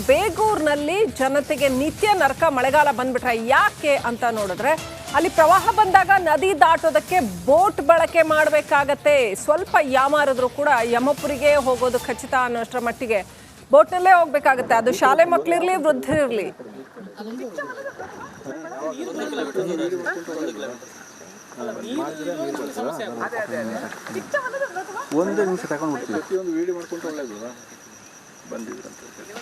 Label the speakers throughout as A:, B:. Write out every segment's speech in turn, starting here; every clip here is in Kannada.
A: ಬೇಗೂರಿನಲ್ಲಿ ಜನತೆಗೆ ನಿತ್ಯ ನರಕ ಮಳೆಗಾಲ ಬಂದ್ಬಿಟ್ರೆ ಯಾಕೆ ಅಂತ ನೋಡಿದ್ರೆ ಅಲ್ಲಿ ಪ್ರವಾಹ ಬಂದಾಗ ನದಿ ದಾಟೋದಕ್ಕೆ ಬೋಟ್ ಬಳಕೆ ಮಾಡಬೇಕಾಗತ್ತೆ. ಸ್ವಲ್ಪ ಯಾಮಾರಿದ್ರು ಕೂಡ ಯಮಪುರಿಗೆ ಹೋಗೋದು ಖಚಿತ ಅನ್ನೋಷ್ಟರ ಮಟ್ಟಿಗೆ ಬೋಟ್ನಲ್ಲೇ ಹೋಗ್ಬೇಕಾಗತ್ತೆ. ಅದು ಶಾಲೆ ಮಕ್ಕಳಿರ್ಲಿ ವೃದ್ಧರಿರ್ಲಿ.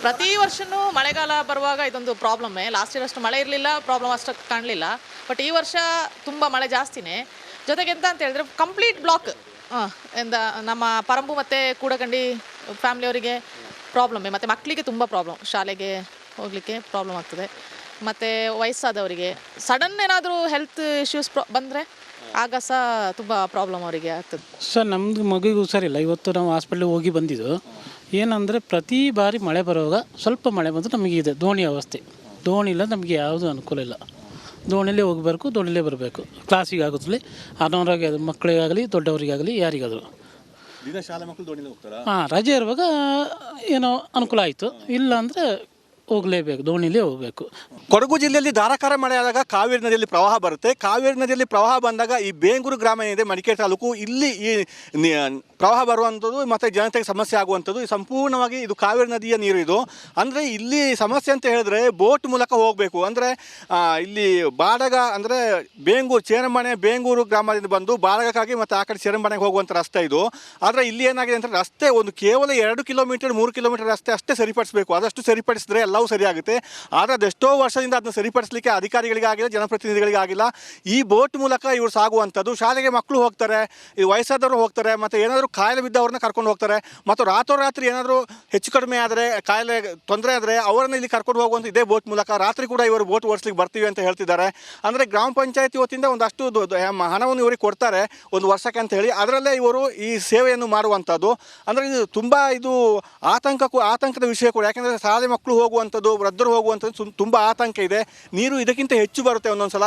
B: ಪ್ರತಿ ವರ್ಷನೂ ಮಳೆಗಾಲ ಬರುವಾಗ ಇದೊಂದು ಪ್ರಾಬ್ಲಮ್ಮೇ. ಲಾಸ್ಟ್ ಇಯರ್ ಅಷ್ಟು ಮಳೆ ಇರಲಿಲ್ಲ, ಪ್ರಾಬ್ಲಮ್ ಅಷ್ಟು ಕಾಣಲಿಲ್ಲ. ಬಟ್ ಈ ವರ್ಷ ತುಂಬ ಮಳೆ ಜಾಸ್ತಿನೇ. ಜೊತೆಗೆ ಎಂತ ಅಂತ ಹೇಳಿದ್ರೆ ಕಂಪ್ಲೀಟ್ ಬ್ಲಾಕ್ ನಮ್ಮ ಪರಂಬು ಮತ್ತು ಕೂಡಗಂಡಿ ಫ್ಯಾಮಿಲಿಯವರಿಗೆ ಪ್ರಾಬ್ಲಮ್ಮೇ. ಮತ್ತು ಮಕ್ಕಳಿಗೆ ತುಂಬ ಪ್ರಾಬ್ಲಮ್, ಶಾಲೆಗೆ ಹೋಗಲಿಕ್ಕೆ ಪ್ರಾಬ್ಲಮ್ ಆಗ್ತದೆ. ಮತ್ತು ವಯಸ್ಸಾದವರಿಗೆ ಸಡನ್ ಏನಾದರೂ ಹೆಲ್ತ್ ಇಶ್ಯೂಸ್ ಬಂದರೆ ಆಗ ಸಹ ತುಂಬ ಪ್ರಾಬ್ಲಮ್ ಅವರಿಗೆ ಆಗ್ತದೆ.
C: ಸರ್ ನಮ್ಮದು ಮಗುವಿಗೆ ಹುಷಾರಿಲ್ಲ. ಇವತ್ತು ನಾವು ಹಾಸ್ಪಿಟ್ಲಿಗೆ ಹೋಗಿ ಬಂದಿದ್ದು. ಏನಂದರೆ ಪ್ರತಿ ಬಾರಿ ಮಳೆ ಬರುವಾಗ ಸ್ವಲ್ಪ ಮಳೆ ಬಂದರೆ ನಮಗಿದೆ ದೋಣಿ ಅವಸ್ಥೆ. ದೋಣಿ ಇಲ್ಲ, ನಮಗೆ ಯಾವುದೂ ಅನುಕೂಲ ಇಲ್ಲ. ದೋಣಿಲೇ ಹೋಗಬೇಕು, ದೋಣಿಲೇ ಬರಬೇಕು. ಕ್ಲಾಸಿಗೆ ಆಗುತ್ತಲ್ಲಿ ಅನಾರೋಗ್ಯ ಮಕ್ಕಳಿಗಾಗಲಿ ದೊಡ್ಡವರಿಗಾಗಲಿ ಯಾರಿಗಾದರೂ ಹಾಂ ರಜೆ ಇರುವಾಗ ಏನೋ ಅನುಕೂಲ ಆಯಿತು. ಇಲ್ಲ ಅಂದರೆ ಹೋಗಲೇಬೇಕು, ದೋಣಿಲೇ ಹೋಗಬೇಕು.
D: ಕೊಡಗು ಜಿಲ್ಲೆಯಲ್ಲಿ ಧಾರಾಕಾರ ಮಳೆ ಆದಾಗ ಕಾವೇರಿ ನದಿಯಲ್ಲಿ ಪ್ರವಾಹ ಬರುತ್ತೆ. ಕಾವೇರಿ ನದಿಯಲ್ಲಿ ಪ್ರವಾಹ ಬಂದಾಗ ಈ ಬೇಂಗೂರು ಗ್ರಾಮ ಏನಿದೆ ಮಡಿಕೇರಿ ತಾಲೂಕು, ಇಲ್ಲಿ ಈ ಪ್ರವಾಹ ಬರುವಂಥದ್ದು ಮತ್ತು ಜನತೆಗೆ ಸಮಸ್ಯೆ ಆಗುವಂಥದ್ದು ಸಂಪೂರ್ಣವಾಗಿ ಇದು ಕಾವೇರಿ ನದಿಯ ನೀರು. ಇದು ಅಂದರೆ ಇಲ್ಲಿ ಸಮಸ್ಯೆ ಅಂತ ಹೇಳಿದ್ರೆ ಬೋಟ್ ಮೂಲಕ ಹೋಗಬೇಕು. ಅಂದರೆ ಇಲ್ಲಿ ಬಾಡಗ ಅಂದರೆ ಬೇಂಗೂರು ಚೇರಂಬಾಣೆ ಬೇಂಗೂರು ಗ್ರಾಮದಿಂದ ಬಂದು ಬಾಡಗಕ್ಕಾಗಿ ಮತ್ತು ಆ ಕಡೆ ಚೇರಂಬಾಣೆಗೆ ಹೋಗುವಂಥ ರಸ್ತೆ ಇದು. ಆದರೆ ಇಲ್ಲಿ ಏನಾಗಿದೆ ಅಂದರೆ ರಸ್ತೆ ಒಂದು ಕೇವಲ 2 ಕಿಲೋಮೀಟರ್ 3 ಕಿಲೋಮೀಟರ್ ರಸ್ತೆ ಅಷ್ಟೇ ಸರಿಪಡಿಸಬೇಕು. ಅದಷ್ಟು ಸರಿಪಡಿಸಿದ್ರೆ ಎಲ್ಲವೂ ಸರಿಯಾಗುತ್ತೆ. ಆದರೆ ಅದೆಷ್ಟೋ ವರ್ಷದಿಂದ ಅದನ್ನು ಸರಿಪಡಿಸಲಿಕ್ಕೆ ಅಧಿಕಾರಿಗಳಿಗಾಗಿಲ್ಲ, ಜನಪ್ರತಿನಿಧಿಗಳಿಗಾಗಿಲ್ಲ. ಈ ಬೋಟ್ ಮೂಲಕ ಇವರು ಸಾಗುವಂಥದ್ದು. ಶಾಲೆಗೆ ಮಕ್ಕಳು ಹೋಗ್ತಾರೆ, ಈ ವಯಸ್ಸಾದವರು ಹೋಗ್ತಾರೆ, ಮತ್ತು ಏನಾದರೂ ಕಾಯಿಲೆ ಬಿದ್ದವ್ರನ್ನ ಕರ್ಕೊಂಡು ಹೋಗ್ತಾರೆ. ಮತ್ತು ರಾತ್ರೋರಾತ್ರಿ ಏನಾದರೂ ಹೆಚ್ಚು ಕಡಿಮೆ ಆದರೆ, ಕಾಯಿಲೆ ತೊಂದರೆ ಆದರೆ ಅವರನ್ನು ಇಲ್ಲಿ ಕರ್ಕೊಂಡು ಹೋಗುವಂಥ ಇದೇ ಬೋಟ್ ಮೂಲಕ. ರಾತ್ರಿ ಕೂಡ ಇವರು ಬೋಟ್ ಓಡಿಸ್ಲಿಕ್ಕೆ ಬರ್ತೀವಿ ಅಂತ ಹೇಳ್ತಿದ್ದಾರೆ. ಅಂದರೆ ಗ್ರಾಮ ಪಂಚಾಯತಿ ವತಿಯಿಂದ ಒಂದಷ್ಟು ಹಣವನ್ನು ಇವರಿಗೆ ಕೊಡ್ತಾರೆ ಒಂದು ವರ್ಷಕ್ಕೆ ಅಂತ ಹೇಳಿ. ಅದರಲ್ಲೇ ಇವರು ಈ ಸೇವೆಯನ್ನು ಮಾಡುವಂಥದ್ದು. ಅಂದರೆ ಇದು ತುಂಬ ಆತಂಕದ ವಿಷಯ ಕೂಡ. ಯಾಕೆಂದರೆ ಶಾಲೆ ಮಕ್ಕಳು ಹೋಗುವಂಥದ್ದು, ವೃದ್ಧರು ಹೋಗುವಂಥದ್ದು ತುಂಬ ಆತಂಕ ಇದೆ. ನೀರು ಇದಕ್ಕಿಂತ ಹೆಚ್ಚು ಬರುತ್ತೆ ಒಂದೊಂದು ಸಲ.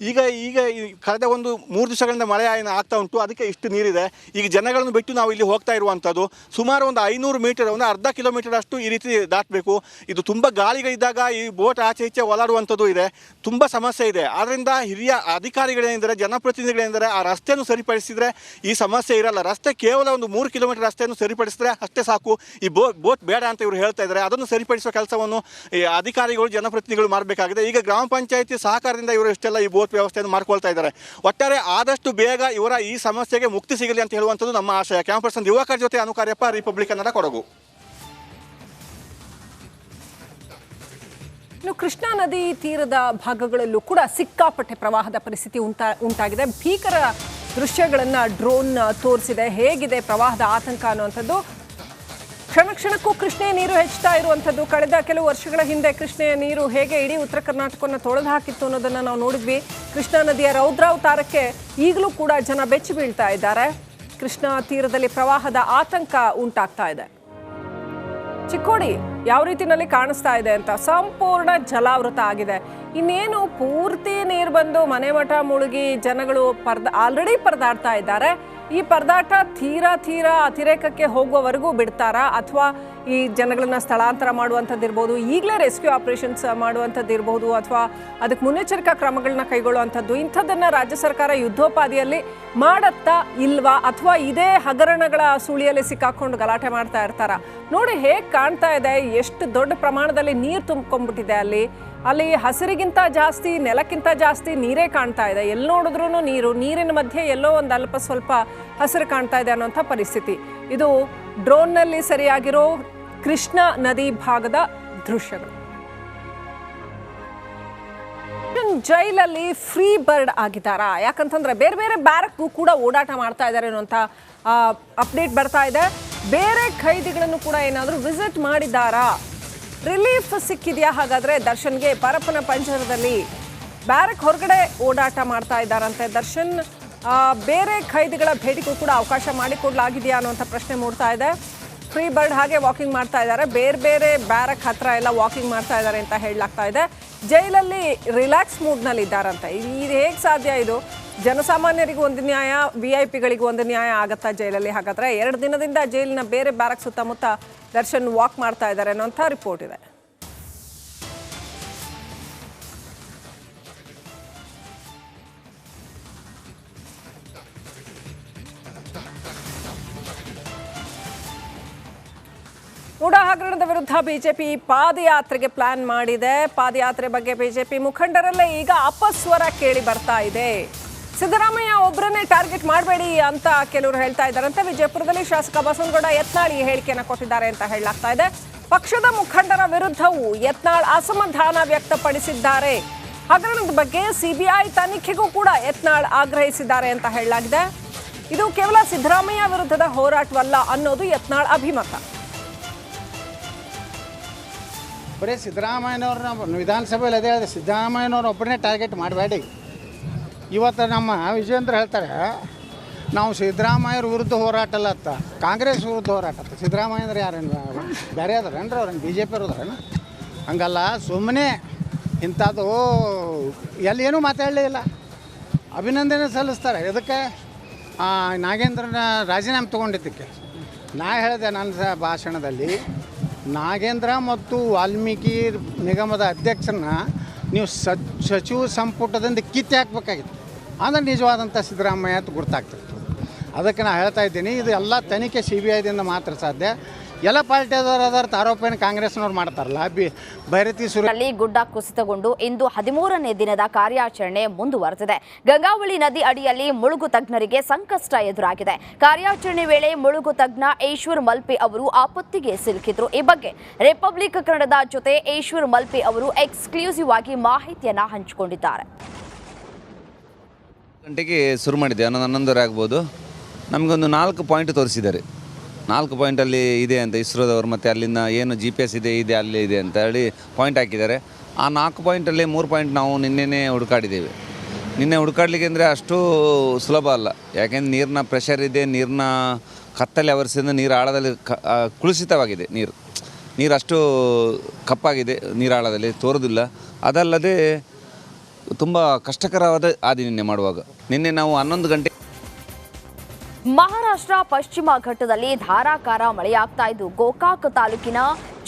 D: ಈಗ ಕಳೆದ ಒಂದು 3 ದಿವಸಗಳಿಂದ ಮಳೆ ಆಗ್ತಾ ಉಂಟು, ಅದಕ್ಕೆ ಇಷ್ಟು ನೀರಿದೆ. ಈಗ ಜನಗಳನ್ನು ಬಿಟ್ಟು ನಾವು ಇಲ್ಲಿ ಹೋಗ್ತಾ ಇರುವಂಥದ್ದು. ಸುಮಾರು ಒಂದು 500 ಮೀಟರ್, ಒಂದು ಅರ್ಧ ಕಿಲೋಮೀಟರ್ ಅಷ್ಟು ಈ ರೀತಿ ದಾಟಬೇಕು. ಇದು ತುಂಬ ಗಾಳಿಗಳಿದ್ದಾಗ ಈ ಬೋಟ್ ಆಚೆ ಈಚೆ ಒಲಾಡುವಂಥದ್ದು ಇದೆ. ತುಂಬ ಸಮಸ್ಯೆ ಇದೆ. ಆದ್ದರಿಂದ ಹಿರಿಯ ಅಧಿಕಾರಿಗಳೇನೆಂದರೆ, ಜನಪ್ರತಿನಿಧಿಗಳೇನೆಂದರೆ ಆ ರಸ್ತೆಯನ್ನು ಸರಿಪಡಿಸಿದರೆ ಈ ಸಮಸ್ಯೆ ಇರಲ್ಲ. ರಸ್ತೆ ಕೇವಲ ಒಂದು 3 ಕಿಲೋಮೀಟರ್ ರಸ್ತೆಯನ್ನು ಸರಿಪಡಿಸಿದ್ರೆ ಅಷ್ಟೇ ಸಾಕು. ಈ ಬೋಟ್ ಬೇಡ ಅಂತ ಇವರು ಹೇಳ್ತಾ ಇದ್ದಾರೆ. ಅದನ್ನು ಸರಿಪಡಿಸುವ ಕೆಲಸವನ್ನು ಈ ಅಧಿಕಾರಿಗಳು ಜನಪ್ರತಿನಿಧಿಗಳು ಮಾಡಬೇಕಾಗಿದೆ. ಈಗ ಗ್ರಾಮ ಪಂಚಾಯತಿ ಸಹಕಾರದಿಂದ ಇವರು ಇಷ್ಟೆಲ್ಲ ಈ ಬೋಟ್ ವ್ಯವಸ್ಥೆಯನ್ನು ಮಾಡ್ಕೊಳ್ತಾ ಇದ್ದಾರೆ. ಒಟ್ಟಾರೆ ಆದಷ್ಟು ಬೇಗ ಇವರ ಈ ಸಮಸ್ಯೆಗೆ ಮುಕ್ತಿ ಸಿಗಲಿ ಅಂತ ಹೇಳುವಂಥದ್ದು ನಮ್ಮ ಆಶಯ. ಕ್ಯಾಮರಾ ಪರ್ಸನ್ ದಿವಾಕರ್ ಜೊತೆ ಅನುಕಾರ್ಯಪ್ಪ, ರಿಪಬ್ಲಿಕ್ ಕನ್ನಡ, ಕೊಡಗು.
A: ಇನ್ನು ಕೃಷ್ಣಾ ನದಿ ತೀರದ ಭಾಗಗಳಲ್ಲೂ ಕೂಡ ಸಿಕ್ಕಾಪಟ್ಟೆ ಪ್ರವಾಹದ ಪರಿಸ್ಥಿತಿ ಉಂಟಾಗಿದೆ. ಭೀಕರ ದೃಶ್ಯಗಳನ್ನು ಡ್ರೋನ್ ತೋರಿಸಿದೆ. ಹೇಗಿದೆ ಪ್ರವಾಹದ ಆತಂಕ ಅನ್ನುವಂಥದ್ದು. ಕ್ಷಣಕ್ಕೂ ಕೃಷ್ಣೆಯ ನೀರು ಹೆಚ್ಚುತ್ತಾ ಇರುವಂಥದ್ದು. ಕಳೆದ ಕೆಲವು ವರ್ಷಗಳ ಹಿಂದೆ ಕೃಷ್ಣೆಯ ನೀರು ಹೇಗೆ ಇಡೀ ಉತ್ತರ ಕರ್ನಾಟಕವನ್ನು ತೊಳೆದು ಹಾಕಿತ್ತು ಅನ್ನೋದನ್ನು ನಾವು ನೋಡಿದ್ವಿ. ಕೃಷ್ಣಾ ನದಿಯ ರೌದ್ರಾವತಾರಕ್ಕೆ ಈಗಲೂ ಕೂಡ ಜನ ಬೆಚ್ಚಿ ಬೀಳ್ತಾ ಇದ್ದಾರೆ. ಕೃಷ್ಣಾ ತೀರದಲ್ಲಿ ಪ್ರವಾಹದ ಆತಂಕ ಉಂಟಾಗ್ತಾ ಇದೆ. ಚಿಕ್ಕೋಡಿ ಯಾವ ರೀತಿಯಲ್ಲಿ ಕಾಣಿಸ್ತಾ ಇದೆ ಅಂತ ಸಂಪೂರ್ಣ ಜಲಾವೃತ ಆಗಿದೆ. ಇನ್ನೇನು ಪೂರ್ತಿ ನೀರು ಬಂದು ಮನೆ ಮಠ ಮುಳುಗಿ ಜನಗಳು ಆಲ್ರೆಡಿ ಪರದಾಡ್ತಾ ಇದ್ದಾರೆ. ಈ ಪರದಾಟ ತೀರಾ ಅತಿರೇಕಕ್ಕೆ ಹೋಗುವವರೆಗೂ ಬಿಡ್ತಾರಾ, ಅಥವಾ ಈ ಜನಗಳನ್ನ ಸ್ಥಳಾಂತರ ಮಾಡುವಂಥದ್ದಿರ್ಬೋದು, ಈಗಲೇ ರೆಸ್ಕ್ಯೂ ಆಪರೇಷನ್ಸ್ ಮಾಡುವಂಥದ್ದಿರ್ಬೋದು, ಅಥವಾ ಅದಕ್ಕೆ ಮುನ್ನೆಚ್ಚರಿಕಾ ಕ್ರಮಗಳನ್ನ ಕೈಗೊಳ್ಳುವಂಥದ್ದು, ಇಂಥದ್ದನ್ನು ರಾಜ್ಯ ಸರ್ಕಾರ ಯುದ್ಧೋಪಾದಿಯಲ್ಲಿ ಮಾಡತ್ತಾ ಇಲ್ವಾ, ಅಥವಾ ಇದೇ ಹಗರಣಗಳ ಸುಳಿಯಲ್ಲಿ ಸಿಕ್ಕಾಕೊಂಡು ಗಲಾಟೆ ಮಾಡ್ತಾ ಇರ್ತಾರ? ನೋಡಿ ಹೇಗೆ ಕಾಣ್ತಾ ಇದೆ, ಎಷ್ಟು ದೊಡ್ಡ ಪ್ರಮಾಣದಲ್ಲಿ ನೀರು ತುಂಬಿಕೊಂಡ್ಬಿಟ್ಟಿದೆ. ಅಲ್ಲಿ ಹಸಿರಿಗಿಂತ ಜಾಸ್ತಿ, ನೆಲಕ್ಕಿಂತ ಜಾಸ್ತಿ ನೀರೇ ಕಾಣ್ತಾ ಇದೆ. ಎಲ್ಲಿ ನೋಡಿದ್ರೂ ನೀರಿನ ಮಧ್ಯೆ ಎಲ್ಲೋ ಒಂದು ಅಲ್ಪ ಸ್ವಲ್ಪ ಹಸಿರು ಕಾಣ್ತಾ ಇದೆ ಅನ್ನೋಂಥ ಪರಿಸ್ಥಿತಿ. ಇದು ಡ್ರೋನ್ನಲ್ಲಿ ಸರಿಯಾಗಿರೋ ಕೃಷ್ಣಾ ನದಿ ಭಾಗದ ದೃಶ್ಯಗಳು. ಜೈಲಲ್ಲಿ ಫ್ರೀ ಬರ್ಡ್ ಆಗಿದ್ದಾರಾ? ಯಾಕಂತಂದ್ರೆ ಬೇರೆ ಬೇರೆ ಬ್ಯಾರಕ್ಗೂ ಕೂಡ ಓಡಾಟ ಮಾಡ್ತಾ ಇದ್ದಾರೆ ಅನ್ನೋಂಥ ಅಪ್ಡೇಟ್ ಬರ್ತಾ ಇದೆ. ಬೇರೆ ಖೈದಿಗಳನ್ನು ಕೂಡ ಏನಾದರೂ ವಿಸಿಟ್ ಮಾಡಿದ್ದಾರಾ? ರಿಲೀಫ್ ಸಿಕ್ಕಿದೆಯಾ? ಹಾಗಾದರೆ ದರ್ಶನ್ಗೆ ಪರಪ್ಪನ ಪಂಜರದಲ್ಲಿ ಬ್ಯಾರಕ್ ಹೊರಗಡೆ ಓಡಾಟ ಮಾಡ್ತಾ ಇದ್ದಾರಂತೆ ದರ್ಶನ್. ಬೇರೆ ಖೈದಿಗಳ ಭೇಟಿಗೂ ಕೂಡ ಅವಕಾಶ ಮಾಡಿಕೊಡ್ಲಾಗಿದೆಯಾ ಅನ್ನುವಂಥ ಪ್ರಶ್ನೆ ಮೂಡ್ತಾ ಇದೆ. ಫ್ರೀ ಬರ್ಡ್ ಹಾಗೆ ವಾಕಿಂಗ್ ಮಾಡ್ತಾ ಇದ್ದಾರೆ. ಬೇರೆ ಬ್ಯಾರಕ್ ಹತ್ರ ಎಲ್ಲ ವಾಕಿಂಗ್ ಮಾಡ್ತಾ ಇದ್ದಾರೆ ಅಂತ ಹೇಳಲಾಗ್ತಾ ಇದೆ. ಜೈಲಲ್ಲಿ ರಿಲ್ಯಾಕ್ಸ್ ಮೂಡ್ನಲ್ಲಿ ಇದ್ದಾರಂತೆ. ಇದು ಹೇಗೆ ಸಾಧ್ಯ? ಇದು ಜನಸಾಮಾನ್ಯರಿಗೂ ಒಂದು ನ್ಯಾಯ, VIP ಗಳಿಗೂ ಒಂದು ನ್ಯಾಯ ಆಗತ್ತಾ ಜೈಲಲ್ಲಿ? ಹಾಗಾದ್ರೆ 2 ದಿನದಿಂದ ಜೈಲಿನ ಬೇರೆ ಬ್ಯಾರಕ್ ಸುತ್ತಮುತ್ತ ದರ್ಶನ್ ವಾಕ್ ಮಾಡ್ತಾ ಇದ್ದಾರೆ ಅನ್ನೋಂಥ ರಿಪೋರ್ಟ್ ಇದೆ. ಮೂಡಾ ಹಗರಣದ ವಿರುದ್ಧ ಬಿಜೆಪಿ ಪಾದಯಾತ್ರೆಗೆ ಪ್ಲಾನ್ ಮಾಡಿದೆ. ಪಾದಯಾತ್ರೆ ಬಗ್ಗೆ ಬಿಜೆಪಿ ಮುಖಂಡರಲ್ಲೇ ಈಗ ಅಪಸ್ವರ ಕೇಳಿ ಬರ್ತಾ ಇದೆ. ಸಿದ್ದರಾಮಯ್ಯ ಒಬ್ಬರನ್ನೇ ಟಾರ್ಗೆಟ್ ಮಾಡಬೇಡಿ ಅಂತ ಕೆಲವರು ಹೇಳ್ತಾ ಇದ್ದಾರಂತೆ. ವಿಜಯಪುರದಲ್ಲಿ ಶಾಸಕ ಬಸವನಗೌಡ ಯತ್ನಾಳ್ ಈ ಹೇಳಿಕೆಯನ್ನು ಕೊಟ್ಟಿದ್ದಾರೆ ಅಂತ ಹೇಳಲಾಗ್ತಾ ಇದೆ. ಪಕ್ಷದ ಮುಖಂಡರ ವಿರುದ್ಧವೂ ಯತ್ನಾಳ್ ಅಸಮಾಧಾನ ವ್ಯಕ್ತಪಡಿಸಿದ್ದಾರೆ. ಹಗರಣದ ಬಗ್ಗೆ CBI ತನಿಖೆಗೂ ಕೂಡ ಯತ್ನಾಳ್ ಆಗ್ರಹಿಸಿದ್ದಾರೆ ಅಂತ ಹೇಳಲಾಗಿದೆ. ಇದು ಕೇವಲ ಸಿದ್ದರಾಮಯ್ಯ ವಿರುದ್ಧದ ಹೋರಾಟವಲ್ಲ ಅನ್ನೋದು ಯತ್ನಾಳ್ ಅಭಿಮತ.
E: ಬರೀ ಸಿದ್ದರಾಮಯ್ಯನವ್ರನ್ನ ವಿಧಾನಸಭೆಯಲ್ಲಿ ಅದೇ ಹೇಳಿದೆ, ಸಿದ್ದರಾಮಯ್ಯನವ್ರು ಒಬ್ಬರನ್ನೇ ಟಾರ್ಗೆಟ್ ಮಾಡಬೇಡಿ. ಇವತ್ತು ನಮ್ಮ ವಿಜಯೇಂದ್ರ ಹೇಳ್ತಾರೆ ನಾವು ಸಿದ್ದರಾಮಯ್ಯರ ವಿರುದ್ಧ ಹೋರಾಟ ಅಲ್ಲ ಅಂತ, ಕಾಂಗ್ರೆಸ್ ವಿರುದ್ಧ ಹೋರಾಟ ಅಂತ. ಸಿದ್ದರಾಮಯ್ಯ ಅಂದ್ರೆ ಯಾರೇನು ಬೇರೆ ಅದಾರೇನ್ರಿ? ಅವ್ರೇನು BJP ಅವ್ರದಾರೇನು? ಹಂಗಲ್ಲ, ಸುಮ್ಮನೆ ಇಂಥದ್ದು ಎಲ್ಲೇನೂ ಮಾತಾಡಲೇ ಇಲ್ಲ. ಅಭಿನಂದನೆ ಸಲ್ಲಿಸ್ತಾರೆ. ಇದಕ್ಕೆ ನಾಗೇಂದ್ರನ ರಾಜೀನಾಮೆ ತೊಗೊಂಡಿದ್ದಕ್ಕೆ ನಾ ಹೇಳಿದೆ ನನ್ನ ಭಾಷಣದಲ್ಲಿ, ನಾಗೇಂದ್ರ ಮತ್ತು ವಾಲ್ಮೀಕಿ ನಿಗಮದ ಅಧ್ಯಕ್ಷರನ್ನ ನೀವು ಸಚಿವ ಸಂಪುಟದಿಂದ ಕಿತ್ತೆ ಹಾಕಬೇಕಾಗಿತ್ತು. ಅಂದರೆ ನಿಜವಾದಂಥ ಸಿದ್ದರಾಮಯ್ಯ ಅಂತ ಗುರ್ತಾಗ್ತಿತ್ತು. ಅದಕ್ಕೆ ನಾನು ಹೇಳ್ತಾ ಇದ್ದೀನಿ, ಇದು ಎಲ್ಲ ತನಿಖೆ CBIದಿಂದ ಮಾತ್ರ ಸಾಧ್ಯ. ಎಲ್ಲ ಪಾರ್ಟಿಯವರ ಆರೋಪನ ಕಾಂಗ್ರೆಸ್ನವ್ರು ಮಾಡ್ತಾರಲ್ಲ. ಭೈರತಿ
F: ಸುರಲ್ಲಿ ಗುಡ್ಡ ಕುಸಿತಗೊಂಡು ಇಂದು 13ನೇ ದಿನದ ಕಾರ್ಯಾಚರಣೆ ಮುಂದುವರೆದಿದೆ. ಗಂಗಾವಳಿ ನದಿ ಅಡಿಯಲ್ಲಿ ಮುಳುಗು ತಜ್ಞರಿಗೆ ಸಂಕಷ್ಟ ಎದುರಾಗಿದೆ. ಕಾರ್ಯಾಚರಣೆ ವೇಳೆ ಮುಳುಗು ತಜ್ಞ ಈಶ್ವರ್ ಮಲ್ಪೆ ಅವರು ಆಪತ್ತಿಗೆ ಸಿಲುಕಿದ್ರು. ಈ ಬಗ್ಗೆ ರಿಪಬ್ಲಿಕ್ ಕನ್ನಡದ ಜೊತೆ ಈಶ್ವರ್ ಮಲ್ಪೆ ಅವರು ಎಕ್ಸ್ಕ್ಲೂಸಿವ್ ಆಗಿ ಮಾಹಿತಿಯನ್ನ ಹಂಚಿಕೊಂಡಿದ್ದಾರೆ.
G: ಗಂಟೆಗೆ ಶುರು ಮಾಡಿದ್ದೆ, 11:30 ಆಗ್ಬೋದು. ನಮಗೊಂದು 4 ಪಾಯಿಂಟ್ ತೋರಿಸಿದ್ದಾರೆ. 4 ಪಾಯಿಂಟಲ್ಲಿ ಇದೆ ಅಂತ ಇಸ್ರೋದವರು, ಮತ್ತು ಅಲ್ಲಿಂದ ಏನು GPS ಇದೆ ಅಲ್ಲೇ ಇದೆ ಅಂತ ಹೇಳಿ ಪಾಯಿಂಟ್ ಹಾಕಿದ್ದಾರೆ. ಆ 4 ಪಾಯಿಂಟಲ್ಲಿ 3 ಪಾಯಿಂಟ್ ನಾವು ನಿನ್ನೆನೇ ಹುಡುಕಾಡಿದ್ದೇವೆ. ನಿನ್ನೆ ಹುಡುಕಾಡಲಿಕ್ಕೆ ಅಂದರೆ ಅಷ್ಟು ಸುಲಭ ಅಲ್ಲ. ಯಾಕೆಂದ್ರೆ ನೀರಿನ ಪ್ರೆಷರ್ ಇದೆ, ನೀರಿನ ಕತ್ತಲೆ ಅವರಿಸಿದ ನೀರು ಆಳದಲ್ಲಿ ಕುಲುಷಿತವಾಗಿದೆ. ನೀರು ಅಷ್ಟು ಕಪ್ಪಾಗಿದೆ, ನೀರು ಆಳದಲ್ಲಿ ತೋರೋದಿಲ್ಲ. ಅದಲ್ಲದೆ ತುಂಬ ಕಷ್ಟಕರವಾದ ನಿನ್ನೆ ಮಾಡುವಾಗ. ನಿನ್ನೆ ನಾವು 11 ಗಂಟೆ
F: ಮಹಾರಾಷ್ಟ್ರ ಪಶ್ಚಿಮ ಘಟ್ಟದಲ್ಲಿ ಧಾರಾಕಾರ ಮಳೆಯಾಗ್ತಾ ಇದ್ದು ಗೋಕಾಕ್ ತಾಲೂಕಿನ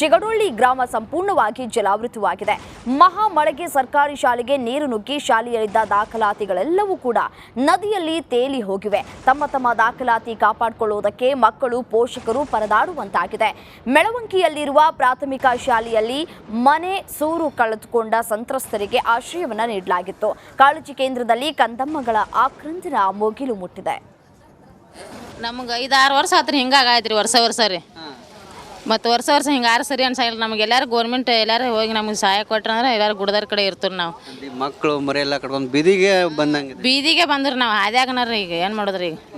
F: ಚಿಗಡೊಳ್ಳಿ ಗ್ರಾಮ ಸಂಪೂರ್ಣವಾಗಿ ಜಲಾವೃತವಾಗಿದೆ. ಮಹಾ ಮಳೆಗೆ ಸರ್ಕಾರಿ ಶಾಲೆಗೆ ನೀರು ನುಗ್ಗಿ ಶಾಲೆಯಲ್ಲಿದ್ದ ದಾಖಲಾತಿಗಳೆಲ್ಲವೂ ಕೂಡ ನದಿಯಲ್ಲಿ ತೇಲಿ ಹೋಗಿವೆ. ತಮ್ಮ ದಾಖಲಾತಿ ಕಾಪಾಡಿಕೊಳ್ಳುವುದಕ್ಕೆ ಮಕ್ಕಳು ಪೋಷಕರು ಪರದಾಡುವಂತಾಗಿದೆ. ಮೆಳವಂಕಿಯಲ್ಲಿರುವ ಪ್ರಾಥಮಿಕ ಶಾಲೆಯಲ್ಲಿ ಮನೆ ಸೂರು ಕಳೆದುಕೊಂಡ ಸಂತ್ರಸ್ತರಿಗೆ ಆಶ್ರಯವನ್ನ ನೀಡಲಾಗಿತ್ತು. ಕಾಳಜಿ ಕೇಂದ್ರದಲ್ಲಿ ಕಂದಮ್ಮಗಳ ಆಕ್ರಂದನ ಮುಗಿಲು ಮುಟ್ಟಿದೆ.
H: ನಮ್ಗೆ 5-6 ವರ್ಷ ಆತ್ರಿ ಹಿಂಗಾಗೈತ್ರಿ. ವರ್ಷ ರೀ, ಮತ್ತು ವರ್ಷ ಹಿಂಗಾರು ಸರಿ ಅನ್ಸಂಗಿಲ್ಲ ನಮ್ಗೆ. ಎಲ್ಲರೂ ಗೋರ್ಮೆಂಟ್ ಎಲ್ಲರೂ ಹೋಗಿ ನಮಗೆ ಸಹಾಯ ಕೊಟ್ರೆ ಅಂದ್ರೆ ಎಲ್ಲರೂ ಗುಡ್ದಾರ ಕಡೆ ಇರ್ತೀವಿ ನಾವು.
I: ಮಕ್ಕಳು ಮರಿ ಎಲ್ಲ ಕಟ್ಕೊಂಡು ಬೀದಿಗೆ ಬಂದಂಗೆ
H: ಬೀದಿಗೆ ಬಂದ್ರಿ ನಾವು ಹಾದ್ಯಾಗನಾರ. ಈಗ ಏನು ಮಾಡೋದ್ರಿ? ಈಗ